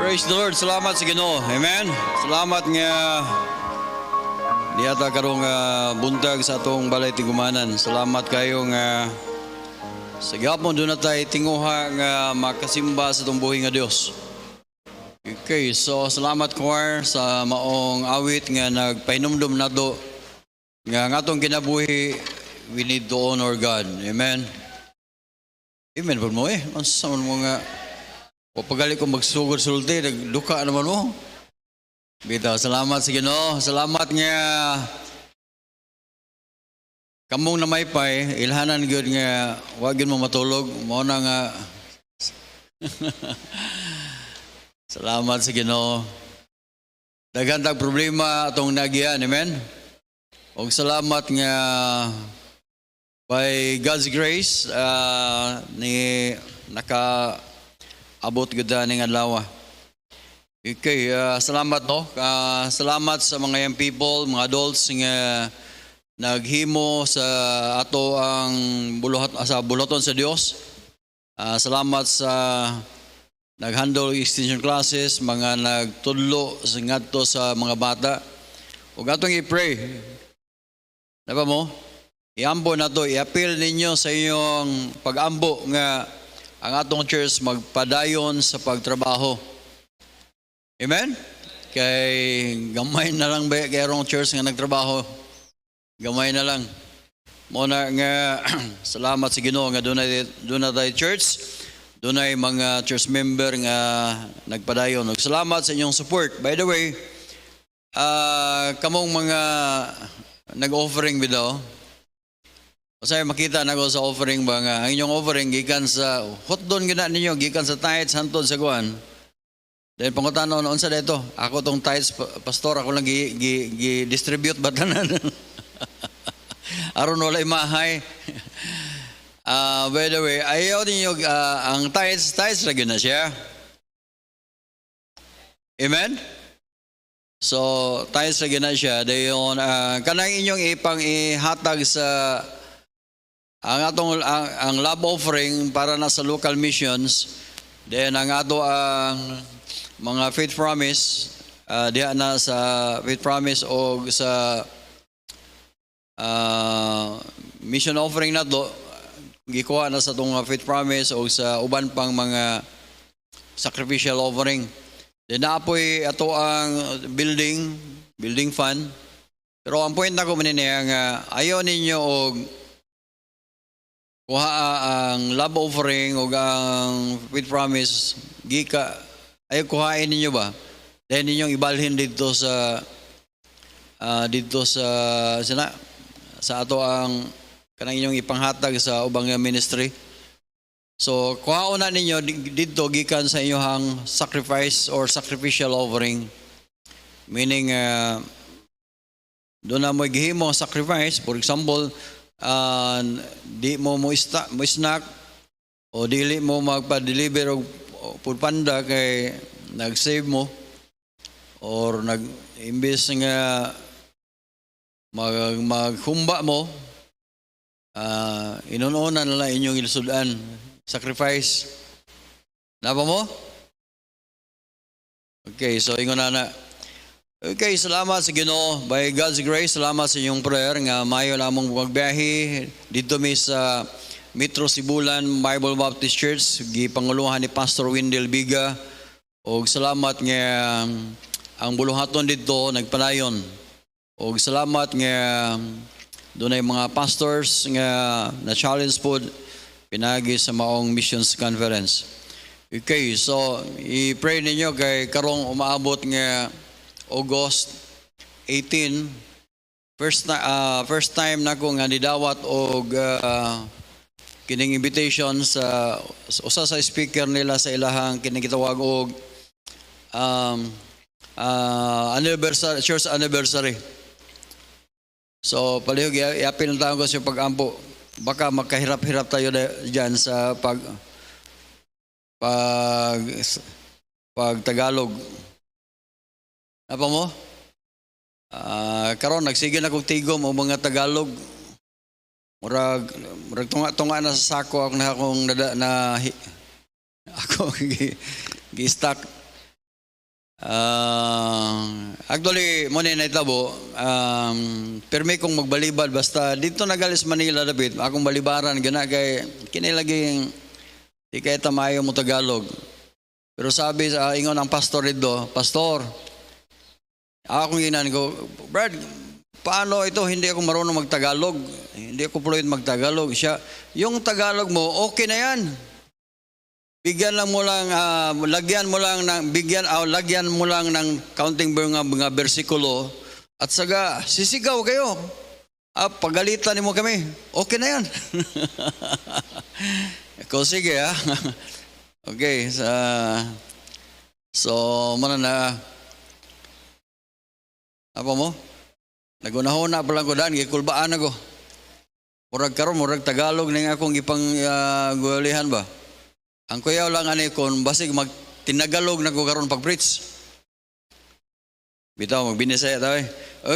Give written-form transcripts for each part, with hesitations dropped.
Praise the Lord. Salamat sa Ginoo. Amen. Salamat nga diata karong buntag sa atong balay tigumanan. Salamat kayo nga sa gihapon doon na tayo tinguha nga makasimba sa itong buhay nga Dios. Okay, so salamat choir sa maong awit nga nagpahinumdum na do nga atong kinabuhi, we need to honor God. Amen. Amen po mo Ansa mo nga pagali ko magsugod sulti, nagduka naman mo. Bitaw, salamat sa Ginoo. Salamat nga kamong na maypay, ilhanan gyud nga wag gyud mo matulog. Mao na nga salamat sa Ginoo. Daghan tag problema atong nagian, amen. Og salamat nga by God's grace ni naka abot gud ning adlaw. Okay, salamat no. Salamat sa mga young people, mga adults nga naghimo sa ato ang buluhaton sa Dios. Salamat sa naghandle extension classes, mga nagtudlo ngadto sa mga bata. Ug atong i-pray. Napa mo? Iambo na to, i-appeal ninyo sa inyong pag-ambo nga ang atong church magpadayon sa pagtrabaho. Amen? Kay gamay na lang ba kay arong church nga nagtrabaho? Gamay na lang. Muna nga salamat sa Ginoo nga doon na tayo church. Doon ay mga church member nga nagpadayon. Salamat sa inyong support. By the way, kamong mga nag-offering bitaw. Kasi makita na ko sa offering ba nga, ang inyong offering gikan sa hotdon gina ninyo, gikan sa tithes hantod sa kuan. Then pangutanon unsa dito? Ako tong tithes pastor, ako lang gi-distribute ba tanan. Aron wala mahay. By the way, ayaw ninyo ang tithes lagi na siya. Amen? So, tithes lagi na siya. Dayon, kanang inyong ihatag sa ang love offering para na sa local missions, then ang ato ang mga faith promise, diha na sa faith promise o sa mission offering na to, gikuha na sa itong faith promise o sa uban pang mga sacrificial offering. Then naapoy ato ang building fund. Pero ang point na ko maniniya nga ayaw ninyo og kuha ang love offering o ang faith promise, ay kuhain ninyo ba? Dahil ninyong ibalhin dito sa ato ang kanang inyong ipanghatag sa ubang ministry. So kuhaon na ninyo dito gikan sa inyong sacrifice or sacrificial offering. Meaning doon na mo gihimo sacrifice, for example, di mo snack o dili mo magpa-deliver og food panda kay nag-save mo or nag-imbes nga maghumba mo, inuuna na lang inyong ilisudan sacrifice. Napa mo? Okay, so ingon na. Okay, salamat sa Ginoo. By God's grace, salamat sa inyong prayer nga mayo lamang magbiyahe dito mi sa Metro Sibulan Bible Baptist Church, gipanguluhan ni Pastor Wendell Biga. Og salamat nga ang buluhaton dito nagpadayon. Og salamat nga dunay mga pastors nga na challenge pod pinagi sa maong missions conference. Okay, so i-pray ninyo kay karong umaabot nga August 18, first time na ko nga nidawat og kining invitation sa usa sa speaker nila sa ilahang kining gitawag og anniversary, church anniversary. So palihog i-appeal na tayo ko sa pag-ampo. Baka magkahirap-hirap tayo diyan sa pag Tagalog. Apa mo? Karon nagsige na kog tigom o mga Tagalog. Murag tunga-tunga na sa sako akong gi-stack. Actually, mo na itabo, permi kong magbalibad, basta dito nagalis Manila, David, akong balibaran, gana kay, kinilaging, di kaya tamayo mo Tagalog. Pero sabi sa ingon ang pastor dito, Pastor, akong ginan ko, Brad, paano ito? Hindi ako marunong magtagalog. Hindi ako fluent magtagalog. Siya, yung Tagalog mo, okay na yan. Bigyan lang mo lang, lagyan mo lang ng counting mga bersikulo at saga, sisigaw kayo. Pagalitan mo kami. Okay na yan. Ikaw sige ha. Okay, so muna na, apa mo? Nagunahuna pa lang ko daan, gikulbaan ako. Murag Tagalog na nga akong ipang gulihan ba? Ang kuyaw lang ani kon basig magtinagalog na ko karon pag-preach. Bitaw magbinisaya tayo.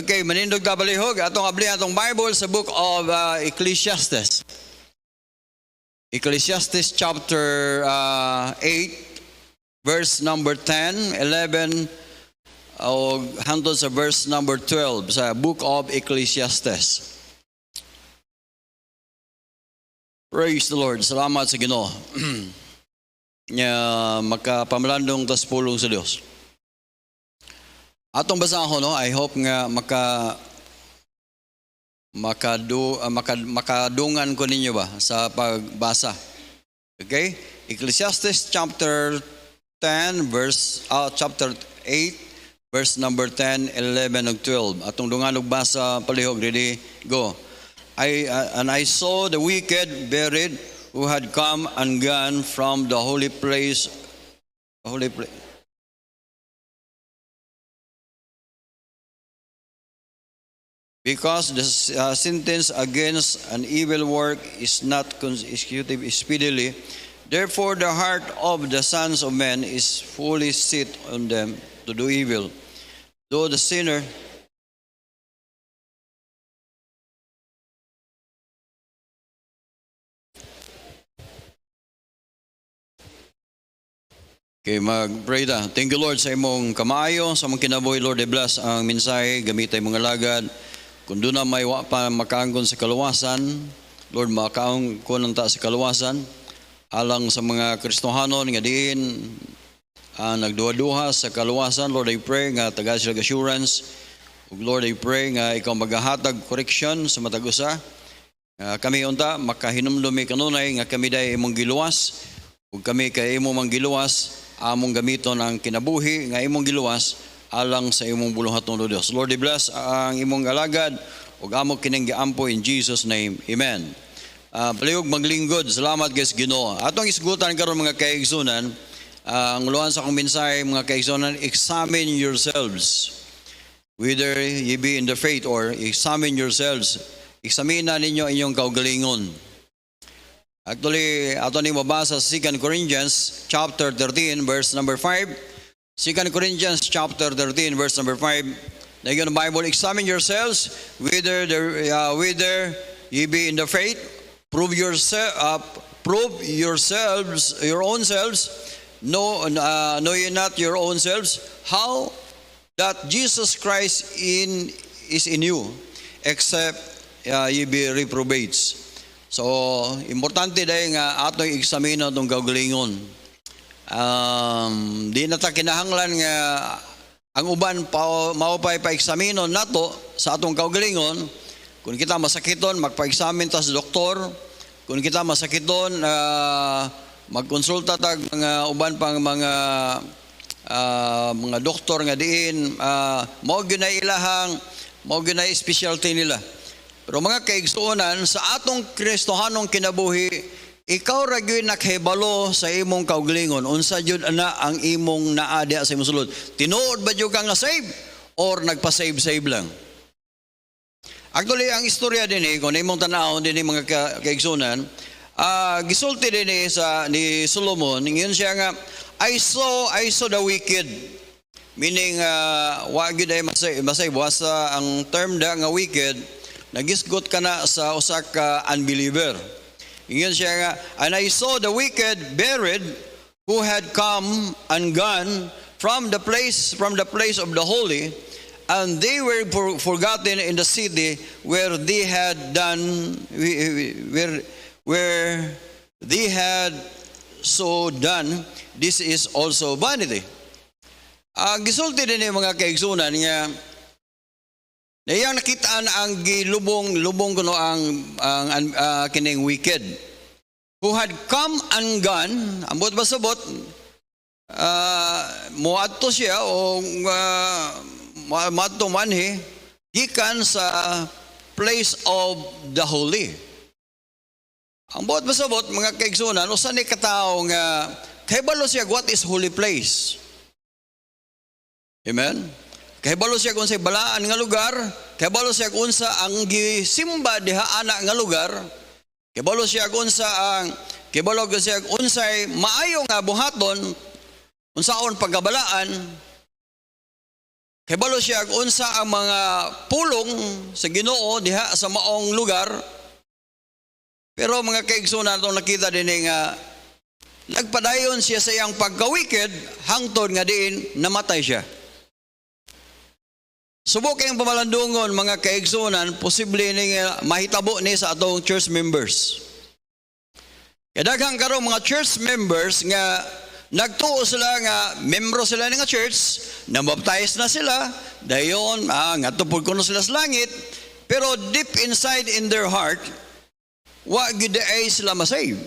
Okay, manindog ta balihog atong abli atong Bible sa book of Ecclesiastes. Ecclesiastes chapter 8 verse number 10, 11 o hangtod sa verse number 12 sa book of Ecclesiastes. Praise the Lord. Salamat sa Ginoo. Makapamalandong tas pulong sa Dios. Atong basahon no, I hope nga makadungan ko ninyo ba sa pagbasa. Okay? Ecclesiastes chapter 10 chapter 8 verse number 10, 11 ug 12. Atong dungan og basa palihog, ready go. And I saw the wicked buried who had come and gone from the holy place. Because the sentence against an evil work is not executed speedily, therefore the heart of the sons of men is fully set on them to do evil. Though the sinner Okay, mag-pray ta. Thank you Lord sa imong kamaayo, sa mong kinabuhi Lord, i-bless ang mensahe, gamitay mong alagad. Kung doon na may pa makaangkon sa kaluwasan, Lord, makaangkon ang ta sa kaluwasan, alang sa mga Kristohanon nga diin nagduha-duha sa kaluwasan. Lord, I pray nga taga sila assurance. Lord, I pray nga ikaw maghahatag correction sa matag usa. Kami unta makahinumdumi kanunay nga kami day imong giluwas. Ug kami kay imo mang giluwas, among gamiton ang kinabuhi nga imong giluwas alang sa imong buluhaton o Dios. Lord, bless ang imong alagad ug amo kining giampo in Jesus name. Amen. Palihog maglingkod. Salamat guys Ginoo. Atong isgutan karon mga kaigsunan, ang luhan sa akong mensahe mga kaigsunan, examine yourselves whether ye be in the faith, or examine yourselves. Eksamina ninyo inyong kaugalingon. Actually, ato ni mabasa sa 2 Corinthians chapter 13 verse number 5. 2 Corinthians chapter 13 verse number 5. Nagyan ang Bible, examine yourselves whether ye be in the faith. Prove yourselves, your own selves. Know ye not your own selves how that Jesus Christ is in you, except ye be reprobates. So, importante dahil nga atong eksamina itong kaugalingon. Di na ta kinahanglan nga ang uban maupay pa-eksaminon nato sa atong kaugalingon. Kung kita masakiton, magpa-eksamin ta sa doktor. Kung kita masakiton, magkonsulta ta mga uban pang mga doktor nga diin, mao gyud na ilahang, mao gyud na specialty nila. Pero mga kaigsuonan, sa atong Kristohanong kinabuhi, ikaw ra gyud nakhibalo sa imong kaugalingon. Unsa jud ana ang imong naadya sa imong sulod? Tinuod ba jud ka nga save or nagpa-save lang? Actually, ang istorya din kung imong tan-awon din mga kaigsuonan, gisulti din ni Solomon, ingon siya nga, I saw the wicked. Meaning, wa gyud ay masay buwasa ang term da nga wicked. Nagisgot ka na sa usa ka unbeliever. Ingon siya nga, and I saw the wicked buried who had come and gone from the place of the holy, and they were forgotten in the city where they had so done. This is also vanity. Gisulti din yung mga kaigsunan nga iyang nakitaan ang gilubong kuno ang kining wicked who had come and gone. Ambot basabot moadto siya o moadto manhi gikan sa place of the holy. Ambot basabot mga kaigsunan usa ni katao nga kahibalo siya what is holy place. Amen. Kahibalo siya kung sa balaan nga lugar, kahibalo siya kung sa ang gisimba diha ana nga lugar, kahibalo siya kung sa ang unsay maayo nga buhaton, unsaon pagkabalaan, kahibalo siya kung sa ang mga pulong sa Ginoo diha sa maong lugar. Pero mga kaigsunan itong nakita din nga nagpadayon siya sa iyang pagka-wicked hangtod nga diin namatay siya. Subok kayong pamalandungon mga kaigsunan, posible ni mahitabo ni sa atong church members. Kaya daghang karong mga church members nga nagtuo sila nga membro sila nga church, nabaptize na sila, dayon nga tupod kuno sila sa langit, pero deep inside in their heart, wa gyud ay sila masave.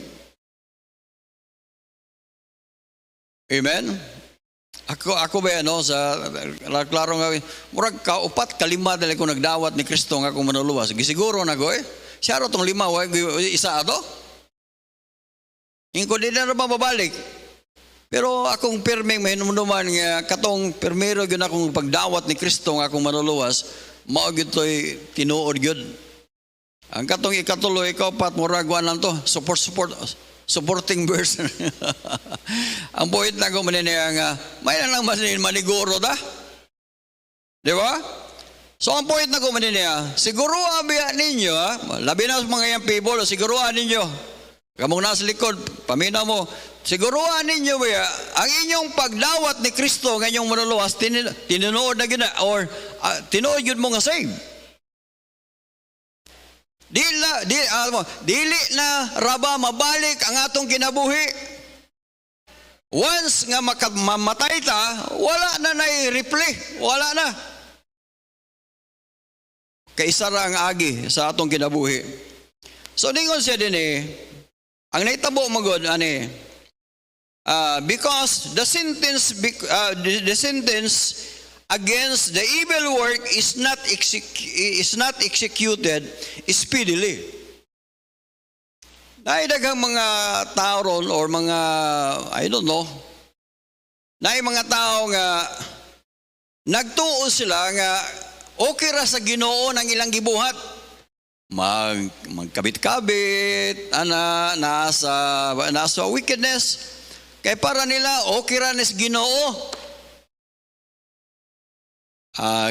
Amen. Ako ba sa klaro nga murag kaupat kalima dali ko nagdawat ni Kristo nga akong manuluwas. Gisiguro na ko siya ro tong lima wa isa ato. Ingko din na mababalik. Pero akong pirmeng mahinumduman nga katong pirmero gyud akong pagdawat ni Kristo nga akong manuluwas, mao gyud toy tinuod gyud. Ang katong ikatuloy kaupat murag wa lang to supporting verse. Ang point na ko maniniya nga, may na lang maniguro da. Di ba? So ang point na ko maniniya, siguruan biya ninyo, labi na sa mga young people, siguruan ninyo. Kamong nasa likod, pamina mo, siguruan ninyo biya, ang inyong pagdawat ni Kristo, ng inyong manuluwas, tinunood na gina, or tinuod yun mo nga save. Dili na raba mabalik ang atong kinabuhi. Once nga mamatay ta, wala na replay, wala na. Kaisara ang agi sa atong kinabuhi. So ningon siya din ang naitabo magod because the sentence against the evil work is not executed speedily. Naidaghang mga tao ron or mga, I don't know, mga tao nga nagtuo sila nga okay ra sa Ginoo ng ilang gibuhat. Magkabit-kabit, nasa wickedness. Kaya para nila okay ra ni Ginoo.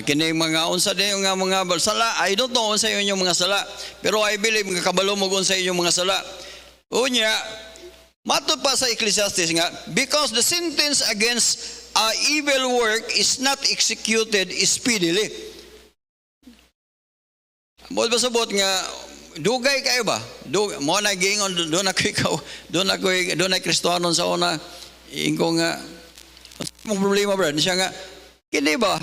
Kini mga unsa din nga mga sala, I don't know unsa inyong mga sala, pero I believe nga kabalo mo unsa inyong mga sala. Unya, matud pa sa Ecclesiastes nga, because the sentence against evil work is not executed speedily. Mo ba sabot nga dugay kayo ba? Mo na gingon do na Kristohanon sa una ingko nga mo problema brad siya nga kini ba?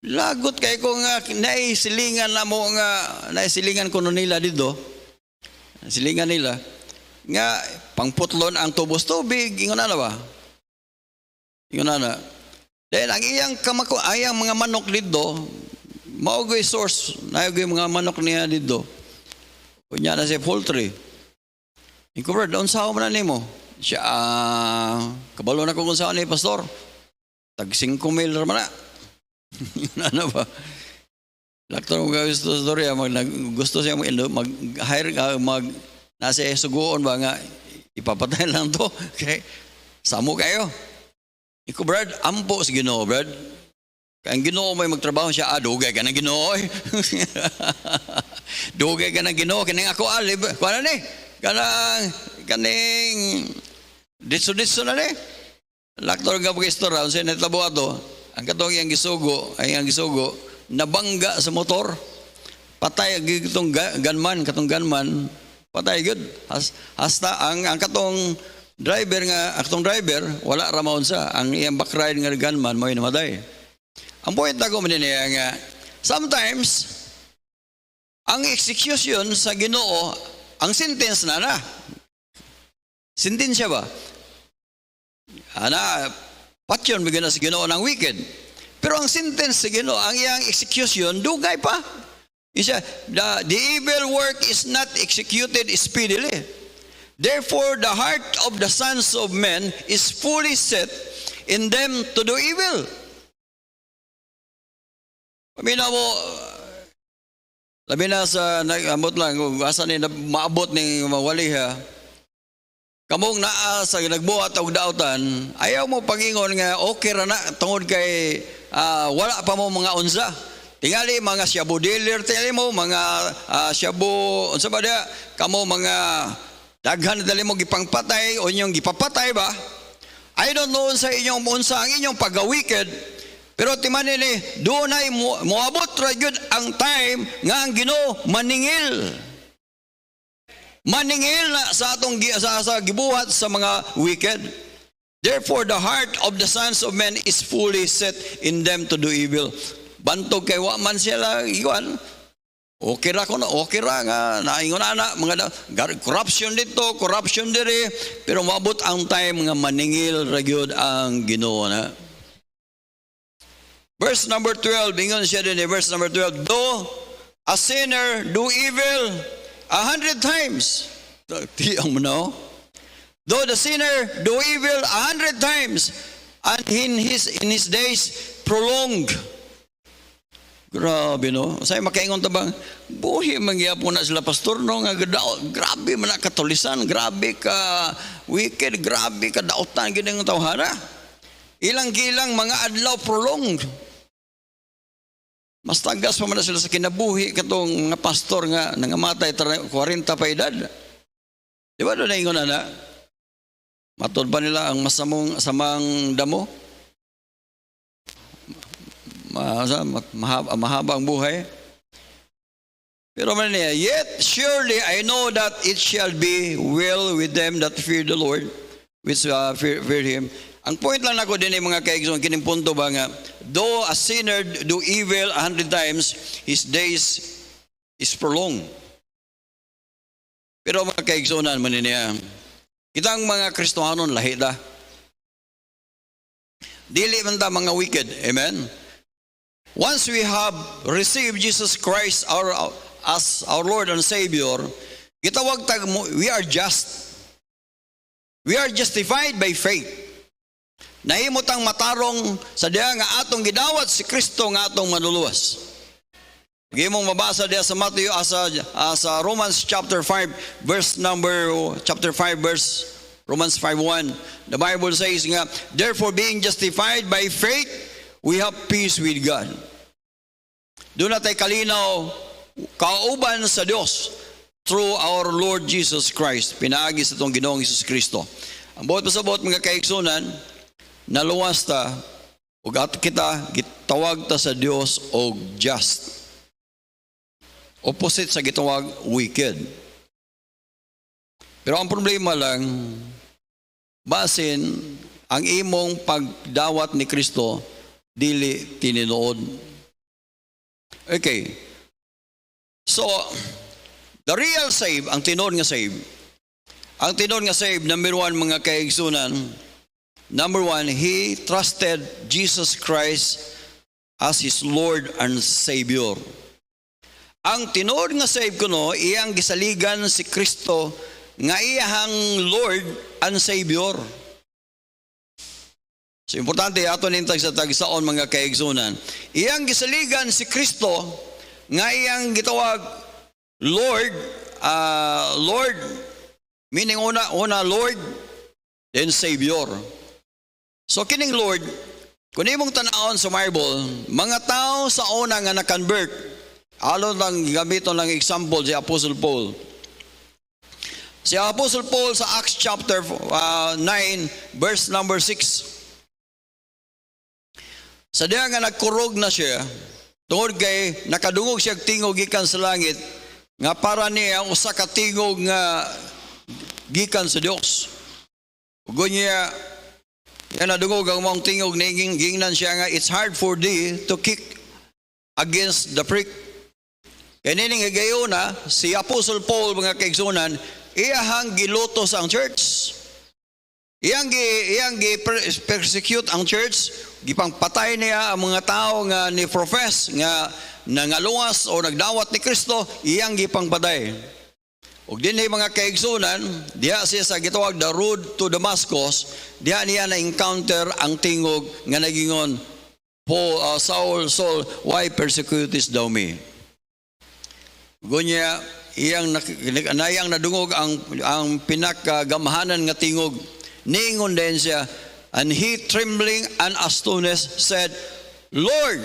Lagot kay ko nga naisilingan na mo nga naisilingan kuno nila dito. Silingan nila nga pangputlon ang tubos tubig ingon na ba? Ingon na. Dahil ang iyang ayang mga manok dito maugoy source nayogoy mga manok niya dito. Kunya na si poultry. Inko doon sa man nimo. Siya kabalo na ko kung saan ni pastor. Tag 5,000 man na. Ano ba? Lakto mo gusto storya gusto siya mag-hire nasa suguon ba nga ipapatay lang to. Okay. Samo kayo. Iko brad, ampo sa Ginoo brad. Kaya ang Ginoo may magtrabaho siya, dugay ka na Ginoo. Dugay ka na Ginoo, kining ako alib. Kuha na ni? Kaning ditso na ni? Laktor nga pag-istora, sa netabo ato, ang katong iyang gisugo, nabangga sa motor. Patay itong gunman, patay good. Hasta ang katong driver, wala ramon sa. Ang iyang backride nga gunman, mo'y namatay. Ang point ako man niya nga, sometimes, ang execution sa Ginoo, ang sentence na. Sentensya ba? Patyon bigyan na sa Ginoo ng wicked. Pero ang sentence sa Ginoo, ang iyang execution, dugay pa. The evil work is not executed speedily. Therefore, the heart of the sons of men is fully set in them to do evil. Pamina mo, labi na sa nag-amot lang, kung asa ni maabot ng mawali ha, kamong naa sa nagbuhat og dautan, ayaw mo pagingon nga okay ra na tungod kay wala pa mo mga unsa. Tingali mga shabu dealer, tingali mo mga shabu, unsa ba dia? Kamo mga daghan dali mo gipangpatay o inyong gipapatay ba? I don't know sa inyong unsa ang inyong pagawiked, pero timanin ni doon ay moabot ra gyud ang time nga ang Ginoo maningil. Maningil na sa atong sa gibuhat sa mga wicked. Therefore, the heart of the sons of men is fully set in them to do evil. Bantog kay wa man sila iwan. Okay ra nga naingon ana mga corruption dito, corruption diri, pero maabot ang time nga maningil ra gyud ang Ginoo na. Verse number 12, ingon siya din verse number 12, though a sinner do evil 100 times. Tiyang mo na. Though the sinner do evil 100 times, and in his days prolonged. Grabe no. Say makaingon ta bang buhi mangyapon na sila pastor no nga grabe man katulisan, grabe ka wicked, grabe ka dautan gid ang tawhana. Ilang mga adlaw prolonged. Mas tagas pa man sila sa kinabuhi katong mga pastor nga nangamatay 40 pa edad. Di ba doon na ingon na? Matod ba nila ang samang damo? Mahaba ang buhay. Pero man niya, yet surely I know that it shall be well with them that fear the Lord, which fear Him. Ang point lang ako din ay mga kaigsoon, kinimpunto ba nga, though a sinner do evil 100 times, his days is prolonged. Pero mga kaigsoonan man niya, kitang mga Kristohanon lahi ta. Dili man ta mga wicked, amen? Once we have received Jesus Christ as our Lord and Savior, gitawag tag we are just. We are justified by faith. Nahimot ang matarong sa diha nga atong gidawat si Kristo nga atong manuluwas. Gimong mabasa diha sa Matthew sa Romans chapter 5 verse Romans 5:1. The Bible says nga, therefore being justified by faith, we have peace with God. Doon na tayo kalinaw, kauban sa Diyos through our Lord Jesus Christ. Pinaagi sa itong Ginoong Jesus Kristo. Ang buot pasabot mga kaigsunan, naluwas ta, ug ato kita, gitawag ta sa Diyos og just. Opposite sa gitawag wicked. Pero ang problema lang, basin ang imong pagdawat ni Kristo dili tinuod. Okay. So, the real save, ang tinuod nga save. Ang tinuod nga save, number 1 mga kaigsunan, number 1, he trusted Jesus Christ as his Lord and Savior. Ang tinuod nga save kuno, iyang gisaligan si Kristo nga iyang Lord and Savior. So importante ato ning tagsaon mga kaigsunan. Iyang gisaligan si Kristo nga iyang gitawag Lord, Lord meaning una Lord then Savior. So kining Lord, kung imong tan-awon sa Bible, mga tao sa una nga na-convert, alon lang gamiton lang example si Apostle Paul. Si Apostle Paul sa Acts chapter 9 verse number 6. Sa diha nga nagkurog na siya, tungod kay nakadungog siya tingog gikan sa langit, nga para niya ang usa ka tingog nga gikan sa Dios. Ug niya yan nadungog ang mong tingog na gingnan siya nga, it's hard for thee to kick against the prick. Kaya nining higayuna, si Apostle Paul mga kaigsunan, iyahang gilutos ang church. Iyang persecute ang church, gipangpatay niya ang mga tao nga ni profess nga nangaluwas o nagdawat ni Kristo, iyang gipangpatay. Ug dinhi mga kaigsunan, diha siya sa gitawag the road to Damascus, diha niya na encounter ang tingog nga nagingon, Saul, Saul, why persecutest thou me? Gunya iyang nadungog ang pinakagamahanan nga tingog, niingon din siya, and he trembling and astonished said, Lord.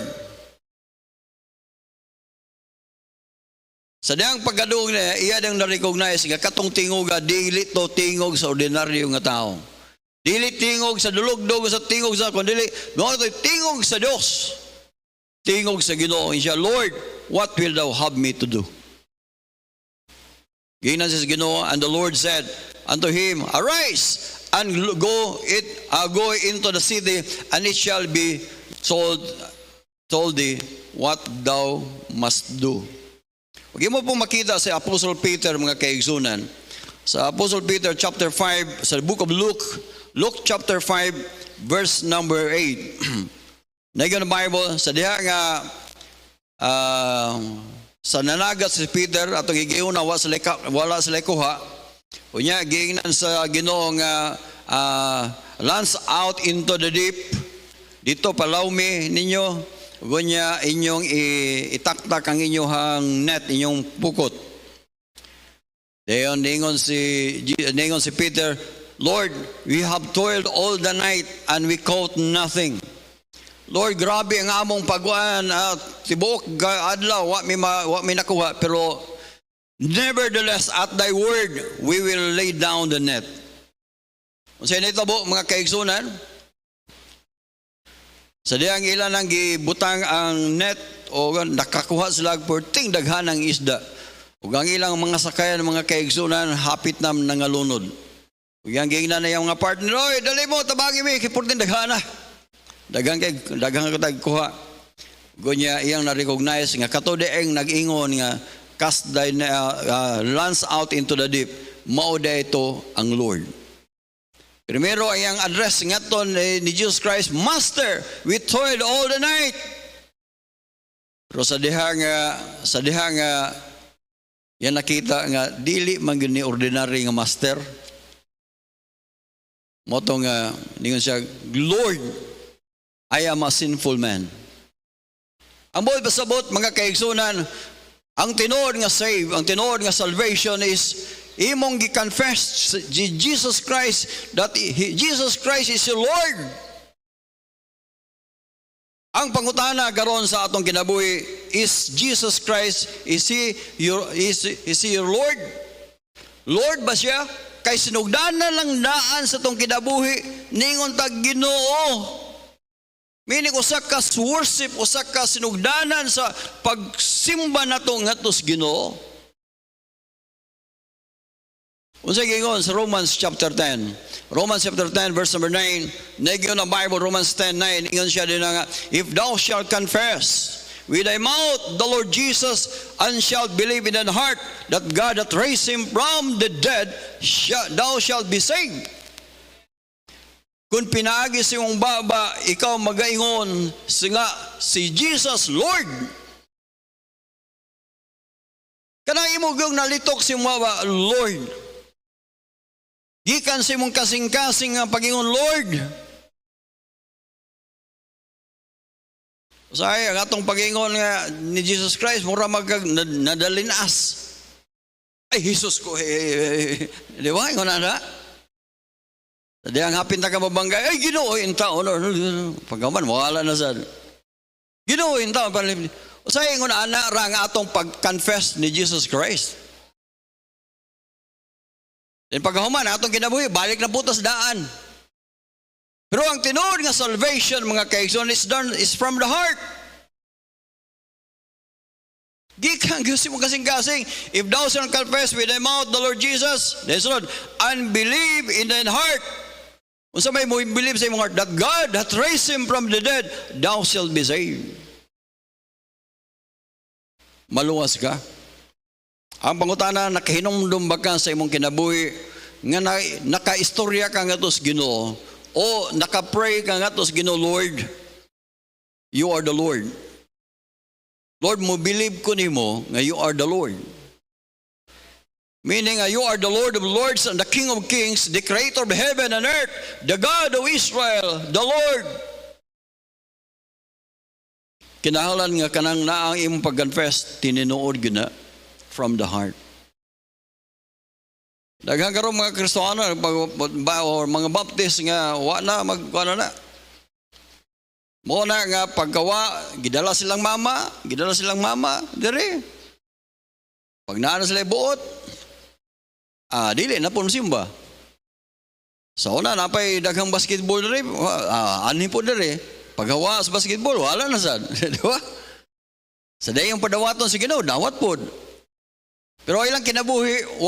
Sa diyang pagkadung niya, iya dang na-recognize nga katong tingog dili to tingog sa ordinaryo nga tao. Dili tingog sa dulugdog sa tingog sa kundi tingog sa Dios. Tingog sa Ginoo siya, Lord, what will thou have me to do? Gingnan siya sa Ginoo, and the Lord said unto him, arise and go into the city, and it shall be told thee what thou must do. Huwag mo pong makita sa Apostle Peter mga kaigsunan. Sa Apostle Peter chapter 5, sa book of Luke chapter 5, verse number 8. Nagyan ang Bible, sa diha nga sa nanagat si Peter at ang higiuna wala sila kuha. Unya giingnan sa Ginoo nga launch out into the deep. Dito palawmi ninyo. Gunya inyong itaktak ang inyong net, inyong pukot. Dayon ningon si Peter, Lord, we have toiled all the night and we caught nothing. Lord, grabe ang among pagwan at tibuok adlaw wa mi nakuha, pero nevertheless at thy word we will lay down the net. Unsay nitabo mga kaigsunan? Sa diyang ilan ang gibutang ang net o nakakuha sila perting daghan ng isda. Ug ang ilang mga sakayan mga kaigsunan hapit na nangalunod. Ug ang gingnan na yung mga partner, oy dali mo tabagi mi kay perting daghana. Daghang ko tagkuha. Gunya iyang na-recognize nga kato deeng nag-ingon nga cast thy lance out into the deep. Mao ito ang Lord. Primero ay ang address ngaton ni Jesus Christ, Master, we toiled all the night. Pero sa diha nga yan nakita nga dili man gyud ni ordinary nga master. Moto nga ningon siya, Lord, I am a sinful man. Ang buhay pasabot mga kaigsunan, ang tinuod nga save, ang tinuod nga salvation is imong gi-confess Jesus Christ that Jesus Christ is your Lord. Ang pangutana karon sa atong kinabuhi, is Jesus Christ, is he your Lord? Lord ba siya? Kay sinugdanan lang daan sa atong kinabuhi ningon tag Ginoo. Meaning usa ka worship, usa ka sinugdanan sa pagsimba nato ngadto sa Ginoo. Unsa gingon sa Romans chapter 10. Romans chapter 10 verse number 9. Nagyon ang Bible Romans 10:9. Ingon siya din nga, if thou shalt confess with thy mouth the Lord Jesus and shalt believe in thy heart that God hath raised him from the dead, thou shalt be saved. Kung pinaagi sa iyong baba, ikaw magaingon si Jesus Lord. Kanang imo gyud nalitok si baba, Lord. Gikan sa imong kasing-kasing nga pagingon, Lord. Say, ang atong pagingon nga ni Jesus Christ, mura nadalinas. Ay, Jesus ko, di ba? Ingon na. Di ang hapin na ka mabanggay, ay, Ginoo, yung taon. Pagkaman, mawala na sa. Ginoo, yung taon. Say, ingon na, rang atong pag-confess ni Jesus Christ. Then pagkahuman, atong kinabuhi, balik na putas daan. Pero ang tinuod nga salvation, mga kaigsoon, is from the heart. Gikan gusto mo kasing-kasing, if thou shalt confess with thy mouth the Lord Jesus, then Lord, and believe in thine heart. Kung sa may mo believe sa imong heart that God hath raised him from the dead, thou shalt be saved. Maluwas ka. Ang pangutana, nakahinumdum ba ka sa imong kinabuhi nga naka-istorya ka nga tos Ginoo o naka-pray ka nga tos Ginoo, Lord, you are the Lord. Lord, mo believe ko nimo nga you are the Lord. Meaning, you are the Lord of lords and the King of kings, the creator of heaven and earth, the God of Israel, the Lord. Kinahanglan nga kanang naang imong pag-confess, tininuod gina from the heart. Daghang karon mga Kristiyano or mga Baptist nga wala magkuana na. Mo na nga pagkawa, gidala silang mama, dire. Pag naana sila buot, dili na po simba. Sa una, napay daghang basketball dire, anhin po dire. Paghawa sa basketball, wala na sad. Di ba? Sa dayang padawaton si Ginoo, dawat po. Pero ilang kinabuhi,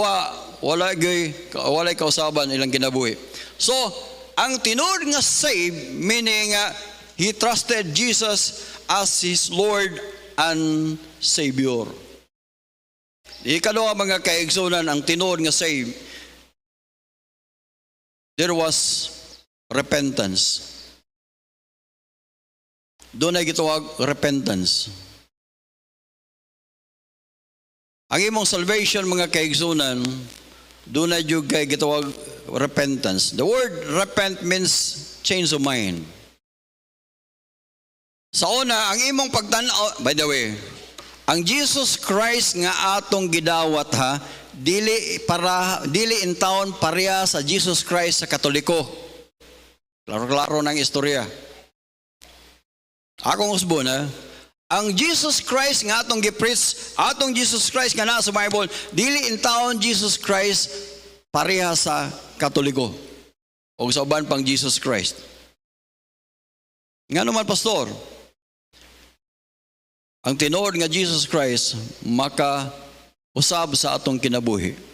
walay kausaban ilang kinabuhi. So, ang tinuod nga save, meaning he trusted Jesus as his Lord and Savior. Ikaduha mga kaigsunan, ang tinuod nga save, there was repentance. Doon ay gitawag repentance. Ang imong salvation, mga kaigsunan, doon ay gitawag repentance. The word repent means change of mind. Sa una, ang imong pagtanaw, by the way, ang Jesus Christ nga atong gidawat dili in taon pareha sa Jesus Christ sa Katoliko. Klaro-klaro ng istorya. Akong usbon ang Jesus Christ nga atong gi-preach, atong Jesus Christ nga naa sa Bible, dili in taon Jesus Christ pareha sa Katoliko o sa uban pang Jesus Christ. Nga naman, pastor, ang tinuod nga Jesus Christ maka-usab sa atong kinabuhi.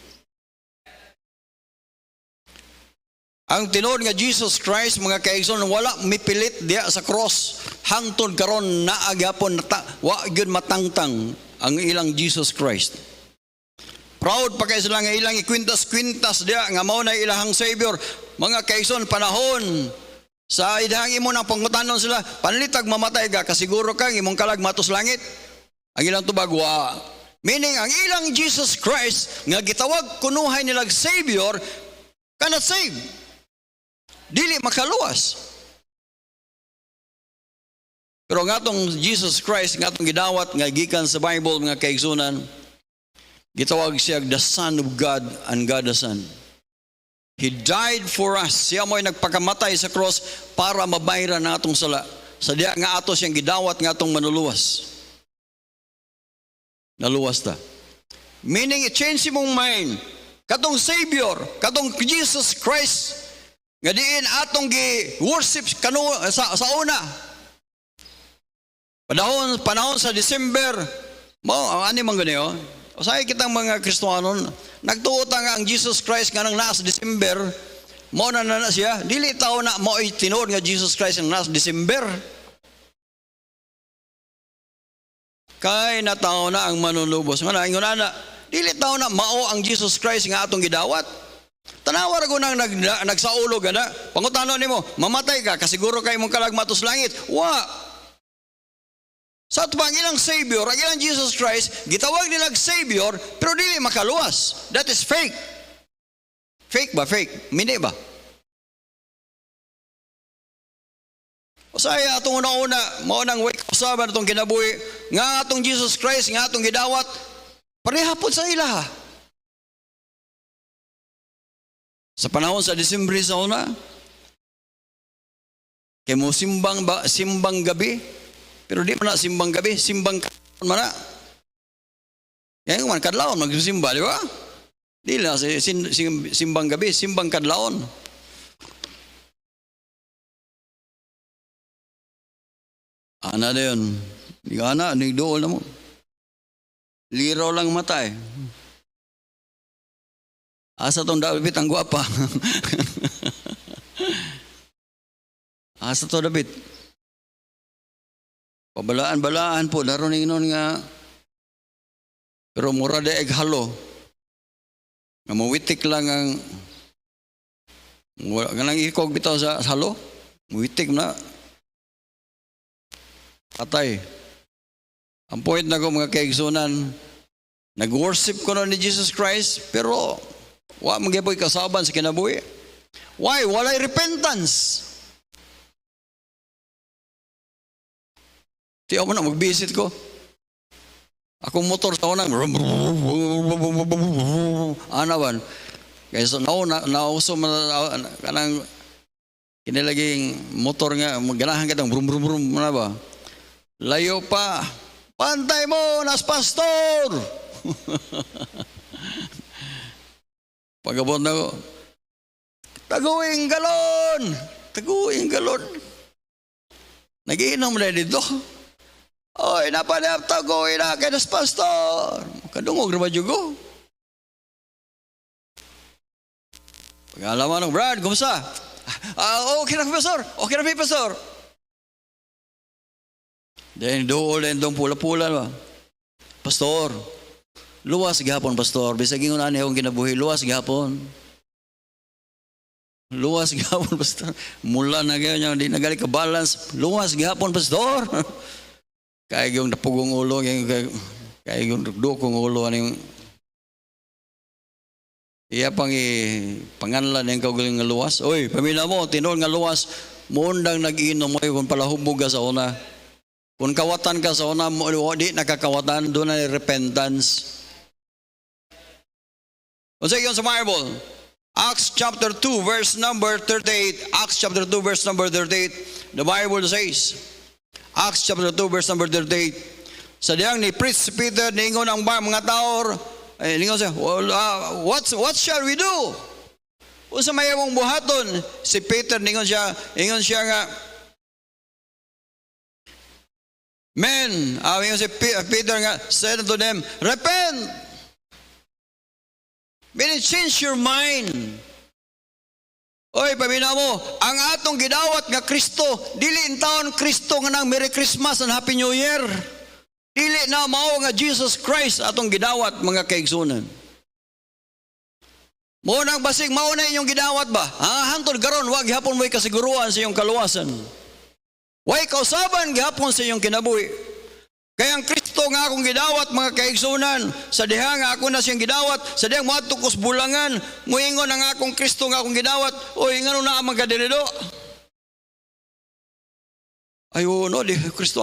Ang tinuod nga Jesus Christ, mga kaigsoon, wala mipilit diya sa cross. Hangtod karon naagapon wa gyud matangtang ang ilang Jesus Christ. Proud pa kay sila nga ilang ikwintas-kwintas diya nga mao na ilahang Savior. Mga kaigsoon, panahon sa idahang imo nang pangutanon sila, panlitag mamatay ka, kasiguro kang imong kalag matos langit. Ang ilang tubag, meaning ang ilang Jesus Christ nga gitawag kunuhay nilag Savior cannot save. Dili makaluwas. Pero nga tong Jesus Christ, nga tong gidawat, nga gikan sa Bible, mga kaigsunan, gitawag siya the Son of God and God the Son. He died for us. Siya mo'y nagpakamatay sa cross para mabayran na atong sala. Sa diya nga ato siyang gidawat nga atong manuluwas. Naluwas ta. Meaning, i-change mong mind. Katong Savior, katong Jesus Christ, nga diin atong gi-worship sa una. Panahon sa December, ani man ganiyo. Usahay kitang mga Kristiyano, nagtuo ta nga ang Jesus Christ nga nang naa sa December, mo na siya, dili tao na mo ay tinuod nga Jesus Christ nga naa sa December. Kay na tao na ang manunubos. Nga na, ingon na, dili tao na mao ang Jesus Christ nga atong gidawat. Tanawar ko nang nagsaulog na, pangutano nimo, mamatay ka, kasiguro kay mong kalag matos langit. Sa atubang ilang Savior, ang ilang Jesus Christ, gitawag nilang Savior, pero dili makaluwas. That is fake. Fake ba? Fake. Mini ba? O saya, atong una-una, maunang wake usaban itong kinabuhi, nga atong Jesus Christ, nga atong gidawat, parehapon sa ilaha. Sa panahon sa Disyembre sa una, kaya mo simbang gabi, pero di man na simbang gabi, simbang kadlawon man na. Kaya man kadlawon, magsimba, di ba? Di na simbang gabi, simbang kadlawon. Ana na yun. Di ana, nigdool na mo. Liraw lang mata eh. Asa tong David ang gwapa. Asa to David. Pabalaan-balaan po, naroon inon nga. Pero mura de halo. Nga mawitik lang ang nga nang ikog bitaw sa halo. Mawitik na. Patay. Ang point na ko mga kaigsunan, nag-worship ko na ni Jesus Christ, pero wa magiboy kasaban sa kinabuhi. Why? Walay repentance. Tiyaw mo na, mag-visit ko. Akong motor sa unang, anawan. Kaya so, nauso kanang kinilaging motor nga, ganahan ka ng brum brum brum, na ba? Layo pa. Pantay mo, nas pastor! Pagabot na ko, taguing galon! Taguing galon! Nagiinom na dito. Oy, napanap taguing na kay nas pastor! Kadungog na ba jugo? Pag-alaman ng Brad, kumusta? Okay na pastor! Okay na pastor! Then doon din dong pula-pula ba? Pastor, luwas gihapon pastor. Bisag ingon ani akong kinabuhi, luwas gihapon. Luwas gihapon pastor. Mula na gayon yang di nagali ka balance, luwas gihapon pastor. Kaya yung napugong ulo, kaya yung dukong ulo aning iya pang panganlan ng kaugaling nga luwas. Oy, pamilya mo, tinuod nga luwas, muundang nag-inom mo kung palahubog ka sa una. Kung kawatan ka sa una, di nakakawatan, doon na repentance. Kung sa sa Bible, Acts chapter 2, verse number 38, Acts chapter 2, verse number 38, the Bible says, Acts chapter 2, verse number 38, sa diyang ni Priest Peter, ningon ang mga tao, ningon siya, what shall we do? O sa mayamong buhaton, si Peter, ningon siya nga, men, yung si Peter nga said to them, repent. Meaning, change your mind. Oy, pamina mo, ang atong gidawat nga Kristo, dili in taon Kristo nga nang Merry Christmas and Happy New Year. Dili na mao nga Jesus Christ atong gidawat mga kaigsunan. Mo nang basig mao na inyong gidawat ba? Hangtod karon wag gihapon mo'y kasiguruan sa iyong kaluwasan. Way kausaban gihapon sa iyong kinabuhi. Kaya ang Kristo nga akong gidawat mga kaigsunan, sa diha nga ako na siyang gidawat, sa diha mga tukos bulangan, muingon ang akong Kristo nga akong gidawat, o ingano na ang mga kadinido. Ayo no, di Kristo,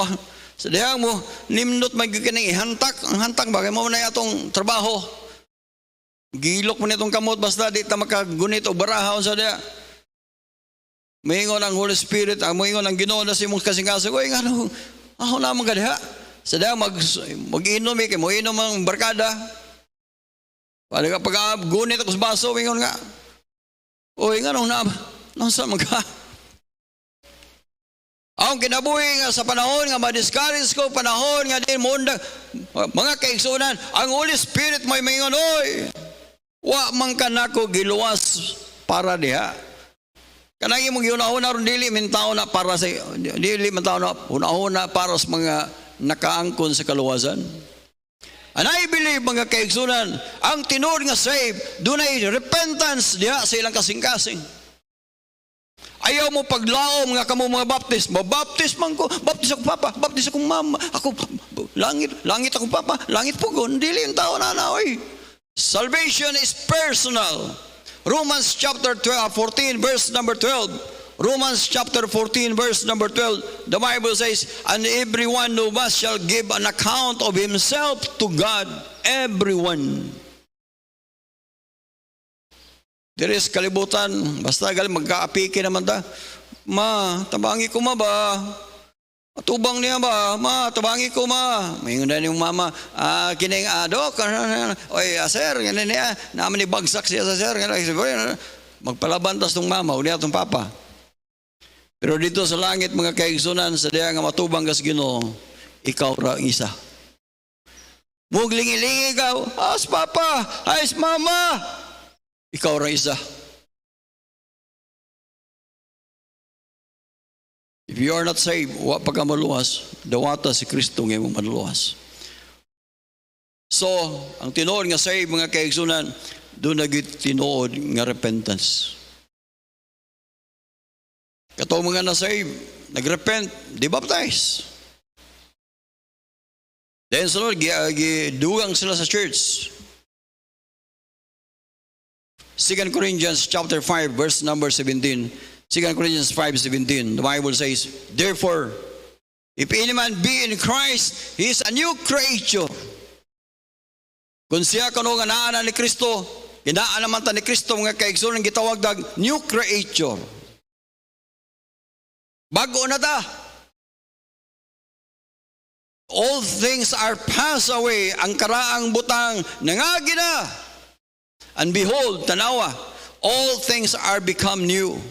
sa diha mo, nimnot magigining ihantak, ang hantak bagay mo na atong trabaho. Gilok mo nitong kamot, basta di ta makagunit o barahaw sa diha. Moingon ang Holy Spirit, moingon ang Ginoo na si mong kasing-kasing, oy ngano, ako na mga diha. Sa diha mag-inom, kay mo inom ang barkada. Pag gunit ako sa baso, moingon nga, oy ngano na, nasa mga. Ang kinabuhi nga sa panahon nga madiscourage ko, panahon nga din munda, mga kaigsunan, ang Holy Spirit mo'y moingon, oy, wa man ka nako giluwas para diha. Kanang imong giuna-una ron dili man tao na para sa dili man tao na una-una para sa mga nakaangkon sa kaluwasan. And I believe mga kaigsunan, ang tinuod nga save, dunay repentance diha sa ilang kasing-kasing. Ayaw mo paglaom nga kamo mga baptist, mabaptist man ko, baptist ako papa, baptist akong mama, ako langit akong papa, langit pugon, dili ang tao na oy. Salvation is personal. Romans chapter 14 verse number 12. Romans chapter 14 verse number 12. The Bible says, and everyone of us shall give an account of himself to God. Everyone. There is kalibutan. Basta galing magkaapiki naman ta. Ma, tabangi ko ma ba? Atubang niya ba? Ma, tabangi ko ma. Mayroon na yung mama, kining dok, oy, sir, ganun niya, naman ni bagsak siya sa sir, magpalaban tas tong mama, uli atong papa. Pero dito sa langit, mga kaigsunan, sa diya nga matubang kas Ginoo, ikaw ra ang isa. Muglingi-lingi ikaw, as papa, as mama, ikaw ra isa. If you are not saved, wa pa ka maluwas, dawata si Kristo nga imong maluwas. So, ang tinuod nga saved, mga kaigsunan, doon nagitinuod nga repentance. Katong mga na-save, nag-repent, di-baptize. Then sunod, dugang sila sa church. 2 Corinthians chapter 5, verse number 17. 2 Corinthians 5:17, the Bible says, therefore, if any man be in Christ, he is a new creature. Kung siya kano nga naa ni Kristo, ginaan naman ta ni Kristo, mga kaigsunan, gitawag dag new creature. Bago na ta. All things are passed away. Ang karaang butang nangagi na. And behold, tanawa, all things are become new.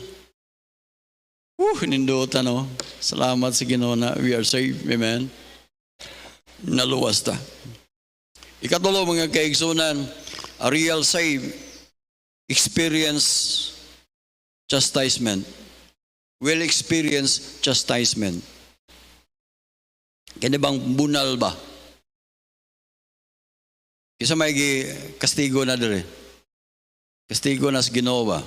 Nindutan o. Salamat sa Ginoo na we are saved. Amen. Naluwas ta. Ikatulo, mga kaigsunan, a real save experience chastisement. Will experience chastisement. Kaya bang bunal ba? Kisa may kastigo na dire. Kastigo na sa Ginoo ba?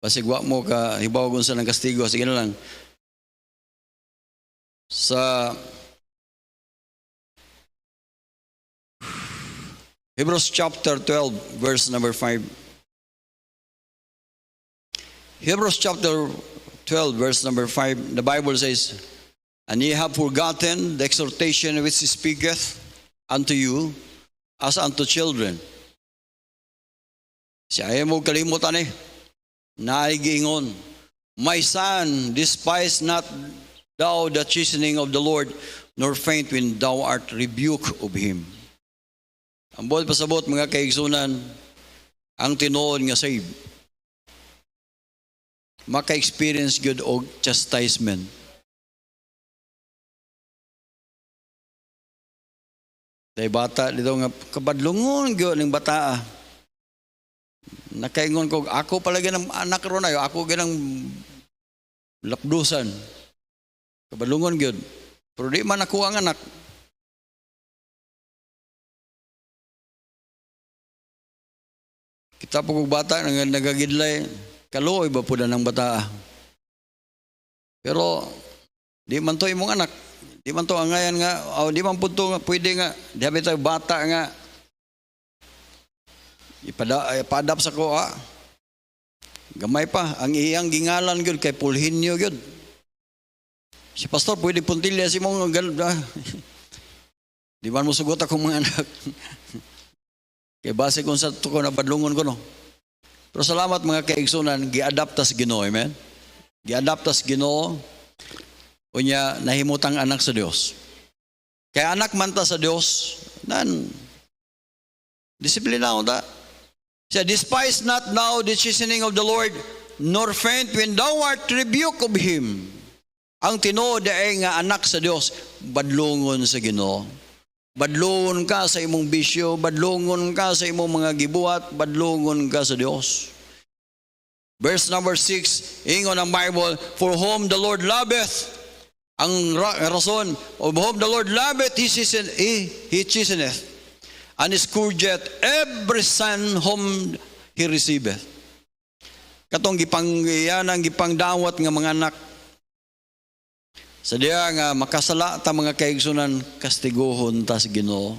Pasigwa mo ka, hibaw kung saan ang kastigo. Sige na lang. Sa Hebrews chapter 12, verse number 5. Hebrews chapter 12, verse number 5, the Bible says, and ye have forgotten the exhortation which he speaketh unto you as unto children. Siya ay mo kalimutan naigingon, my son, despise not thou the chastening of the Lord, nor faint when thou art rebuked of him. Ang buhat pasabot, mga kaigsunan, ang tinuod nga save. Maka-experience good og chastisement. Dahil bata, dito nga, kabadlungon gyud ng bata. Nakaingon ko, ako palagi ng anak ron ayo, ako ganang lapdusan. Kabadlungon gyud. Pero di man ako ang anak. Kita po kong bata, nagagidlay, kaluoy ba po na ng bata? Pero, di man to imong anak. Di man to angayan nga, di man po to, pwede nga, di habi tayo bata nga, ipadap sa ko, gamay pa, ang iyang gingalan yun, kay Pulhinyo yun. Si pastor, pwede puntilya si mong, di man mo sugot akong mga anak. Kaya base kung sa ko na badlungon ko, no? Pero salamat, mga kaigsunan, gi-adaptas Ginoo, amen? Gi-adaptas Ginoo, o niya nahimutang anak sa Dios. Kaya anak man ta sa Dios, disiplina ko ta. Siya, despise not thou the chastening of the Lord, nor faint when thou art rebuked of him. Ang tinuod ay nga anak sa Dios, badlungon sa Ginoo. Badlungon ka sa imong bisyo, badlungon ka sa imong mga gibuhat, badlungon ka sa Dios. Verse number 6, ingon ang Bible, for whom the Lord loveth, ang rason, of whom the Lord loveth, he chasteneth, and scourgeth every son whom he receiveth. Katong gipangyanang gipangdawat nga mga anak, sa diya nga makasala ta mga kaigsunan, kastiguhon ta sa Ginoo.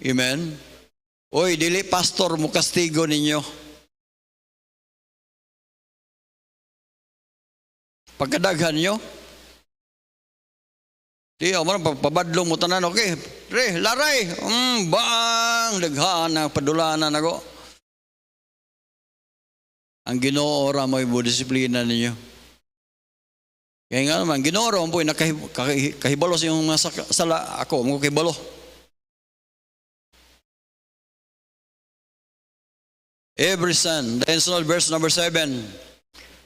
Amen? Oy, dili pastor mo kastigo ninyo. Pagkadaghan nyo, di ako pabadlong mo tanan, okay, re, laray, bang, daghan na, padulanan ako. Ang Ginoo ora mo ibudisiplina ninyo. Kaya nga naman, Ginoo ora mo nakahibalo sa yung mga sala, ako, mo kahibalo. Every son, then sunod verse number 7,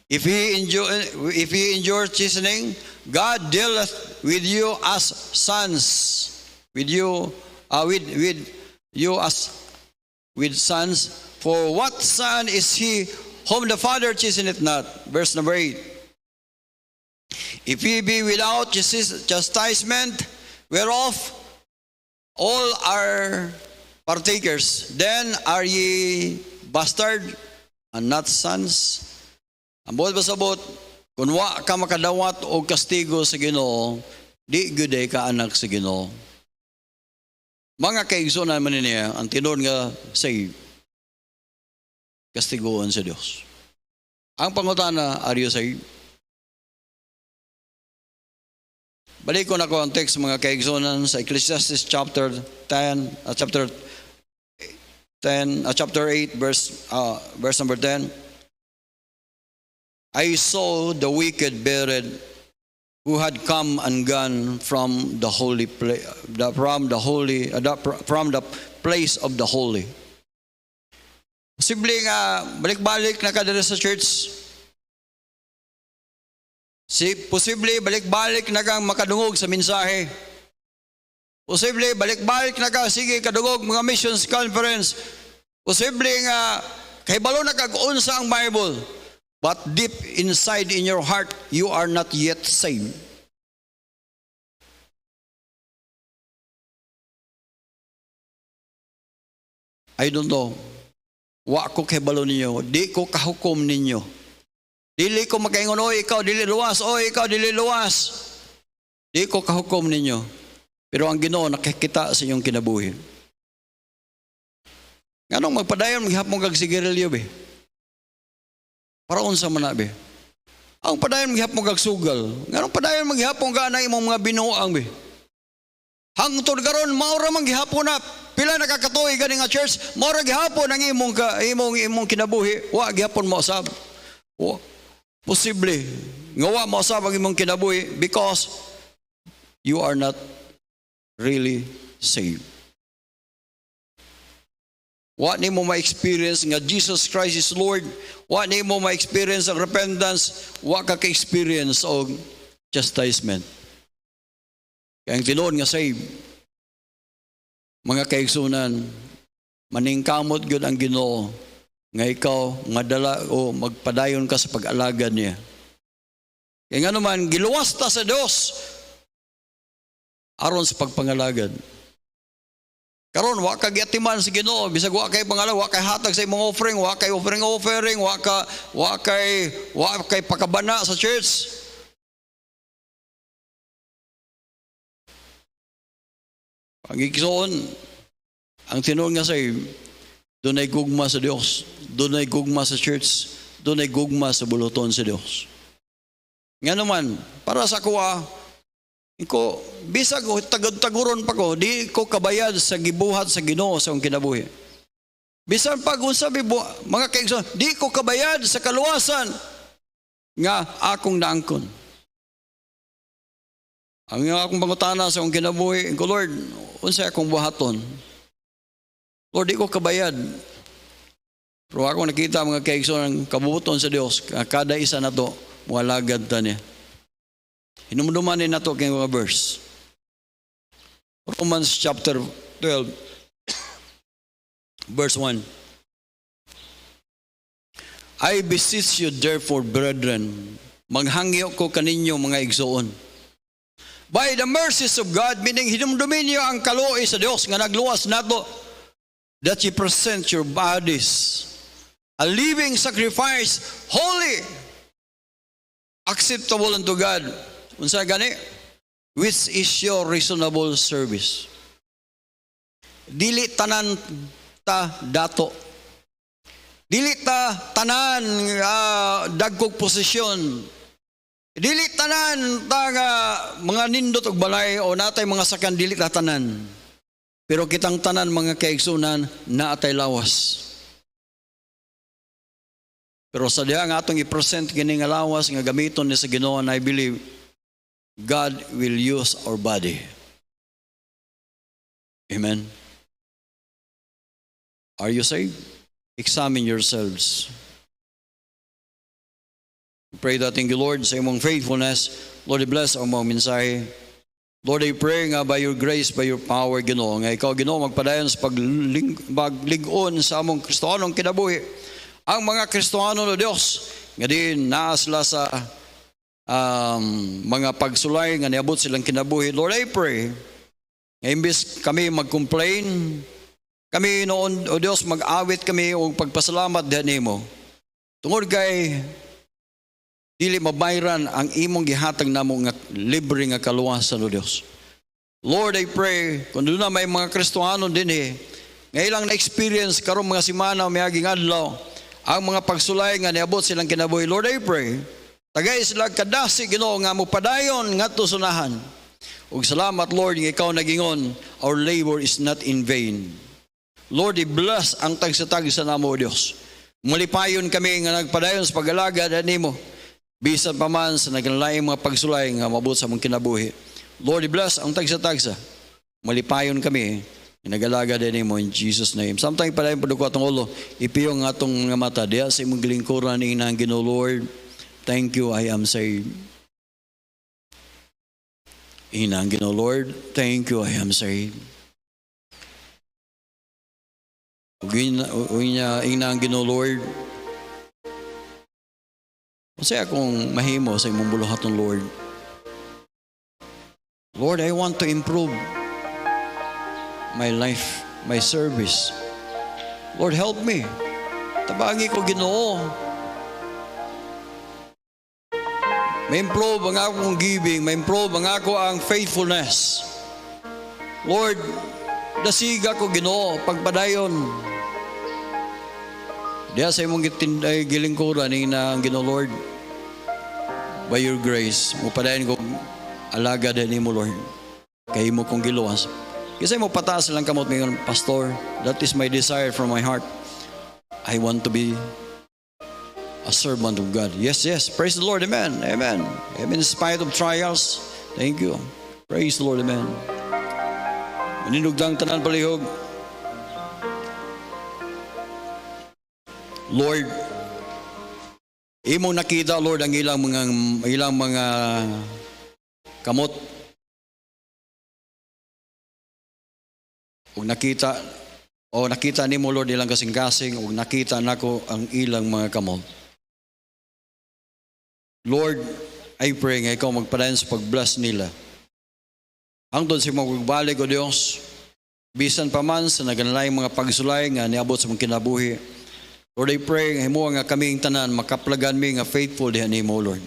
if he endures chastening, God dealeth with you as sons. With you as with sons. For what son is he whom the Father chasteneth not? Verse number 8. If ye be without chastisement, whereof all are partakers, then are ye bastard and not sons? Ang buot pasabot, kung wa ka makadawat o kastigo sa Ginoo, di gyud ka anak sa Ginoo. Mga kaigsunan man niya, ang tinud nga say kastiguan sa Dios. Ang pangutana, are you saved? Balik ko na ko ang text mga kaigsunan sa Ecclesiastes chapter 8 verse number 10. I saw the wicked buried who had come and gone from the holy place, from the place of the holy. Posible nga balik-balik na ka dito sa church. Posible balik-balik na kang makadungog sa mensahe. Posible balik-balik na ka sige kadungog mga missions conference. Posible nga kahibalo na kag-unsa ang Bible. But deep inside in your heart, you are not yet saved. I don't know. Wa ko kahibalo ninyo. Di ko kahukom ninyo. Dili ko makaingon, oy ikaw dili luwas, oy ikaw dili luwas. Di ko kahukom ninyo. Pero ang Ginoo nakikita sa inyong kinabuhi. Nganong magpadayon maghapon kag sigarilyo be? Para unsa man na be? Ang padayon maghapon kag sugal. Nganong padayon maghapon ka na imong mga binuang be? Hangtod karon mao ra man gihapon na pila nakakatuig gani nga church, mao ra gihapon ang imong kinabuhi, wa gihapon mo usab. Wa posible nga wa mo usab ang imong kinabuhi because you are not really saved. Wa nimo ma-experience nga Jesus Christ is Lord. Wa nimo ma-experience ang repentance. Wa ka ka-experience og chastisement. Kaya ang tinuod nga save, mga kaigsunan, maningkamot gyud ang Ginoo nga ikaw madala o magpadayon ka sa pag-alagad niya. Kaya nga naman, giluwas ta sa Dios aron sa pagpangalagad. Karon wa kay atiman sa Ginoo, bisag wa kay pangalan, wa kay hatag sa imong offering, wa kay offering, wa kay pakabana sa church. Pagigsoon, ang tinuod nga say, dunay gugma sa Dios, dunay gugma sa church, dunay gugma sa buluton sa Dios. Nga naman, para sa kuwa, ko bisag taguron pa ko, di ko kabayad sa gibuhat sa Ginoo sa akong kinabuhi. Bisan pag unsabi mga kaigsoon, di ko kabayad sa kaluwasan nga akong naangkon. Ang akong pangutana sa akong kinabuhi, ko Lord, unsa akong buhaton? Lord, di ko kabayad. Pero ako nakita mga kaigsoon ang kabubuton sa Dios, kada isa na to, mualagad ta niya. Hinumdumanin na ito kay mga verse. Romans chapter 12, verse 1. I beseech you therefore, brethren, maghangyo ko kaninyo mga igsoon. By the mercies of God, meaning hinumdumin niyo ang kaluoy sa Dios nga nagluwas nato, that you present your bodies a living sacrifice, holy, acceptable unto God. Unsa gani? Which is your reasonable service. Dili tanan ta dato. Dili ta tanan dagkog posisyon. Dili tanan ta nga mga nindot og balay o natay mga sakan, dili ta tanan. Pero kitang tanan mga kaigsunan naatay lawas. Pero sa diha nga atong i-present kini nga lawas nga gamiton ni sa Ginoo, and I believe God will use our body. Amen. Are you saved? Examine yourselves. Pray that thank you, Lord, sa imong faithfulness. Lord, I bless ang mga mensahe. Lord, I pray nga by your grace, by your power, Ginoo, nga ikaw, Ginoo, magpadayon sa pagligon sa among Kristohanong kinabuhi. Ang mga Kristohano no Dios, nga din naasla sa mga pagsulay nga niabot silang kinabuhi. Lord, I pray nga imbis kami mag-complain, kami noon, o Dios, mag-awit kami o pagpasalamat diha nimo. Tungod kay dili mabayran ang imong gihatag namo nga libre nga kaluwasan o Dios. Lord, I pray kung doon na may mga Kristohano din nga ilang na-experience karong mga simana miaging adlaw ang mga pagsulay nga niabot silang kinabuhi. Lord, I pray tagay sila kadasi, Ginoo, nga mupadayon ngadto sunahan. Ug salamat, Lord, nga ikaw nagingon, our labor is not in vain. Lord, i-bless ang tagsa-tagsa namo, O Dios. Mulipayon kami nga nagpadayon sa pag-alaga nimo. Bisan pa man sa naglaing mga pagsulay nga mabot sa mong kinabuhi. Lord, i-bless ang tagsa-tagsa. Malipayon kami, nagalaga din mo in Jesus' name. Samtang palayon po ko atong ulo, ipiyong atong mga mata, diya sa imong gilingkuran ni inang Ginoo. Lord, thank you, I am saved. Inang Ginoo, Lord, thank you, I am saved. Inang Ginoo, Lord, kasi akong mahimo sa imong buluhaton, Lord. Lord, I want to improve my life, my service. Lord, help me. Tabagi ko, Ginoo. Ma-improve ang akong giving, ma-improve ang ako ang faithfulness. Lord, dasiga ko, Ginoo, pagpadayon. Diya sa imong gilingkuran na ang Ginoo, Lord, by your grace, mupadayon ko alaga din mo, Lord. Kay mo kong giluwas. Kasi mo pataas lang kamot ngayon, Pastor. That is my desire from my heart. I want to be a servant of God. Yes, yes. Praise the Lord. Amen. Amen. Amen. In spite of trials, thank you. Praise the Lord. Amen. Maninugdang tanan palihog. Lord, imo nakita, Lord, ang ilang mga kamot. Ug nakita nimo, Lord, ilang kasing-kasing, ug nakita nako ang ilang mga kamot. Lord, I pray nga ikaw magpadayon sa pag-bless nila. Hangtod sa mga pagbalik, O Dios, bisan pa man sa naganlaing mga pagsulay nga niabot sa mga kinabuhi. Lord, I pray nga himo nga kaming tanan makaplagan mi nga faithful diha nimo, Lord.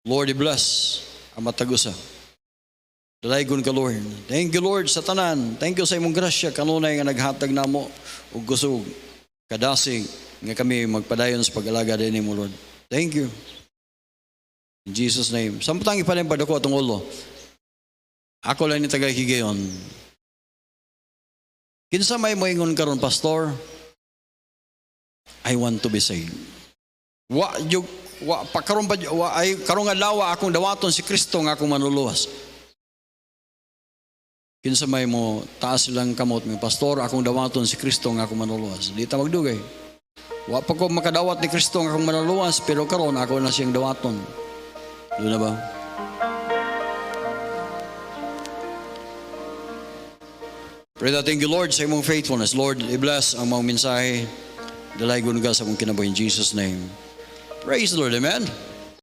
Lord, i-bless ang matagusa. Dalaygon ka, Lord. Thank you, Lord, sa tanan. Thank you sa imong grasya kanunay nga naghatag namo ug kusog kadasig nga kami magpadayon sa pag-alaga din nimo, Lord. Thank you. In Jesus' name. Samtang ipalimpad ako atong ulo. Ako lang ni tagahigayon. Kinsa may moingon karon, Pastor? I want to be saved. Karong adlaw akong dawaton si Kristo nga akong manuluwas. Kinsa may mo taas lang kamot mi, Pastor, akong dawaton si Kristo nga akong manuluwas. Di ta magdugay. Wa pa ko makadawat ni Kristo nga akong manuluwas, pero karon ako na siyang dawaton. Doon na ba? Pray that thank you, Lord, sa imong faithfulness. Lord, i-bless ang mga mensahe. Dalaygon ka sa mong kinabuhi in Jesus' name. Praise the Lord, amen.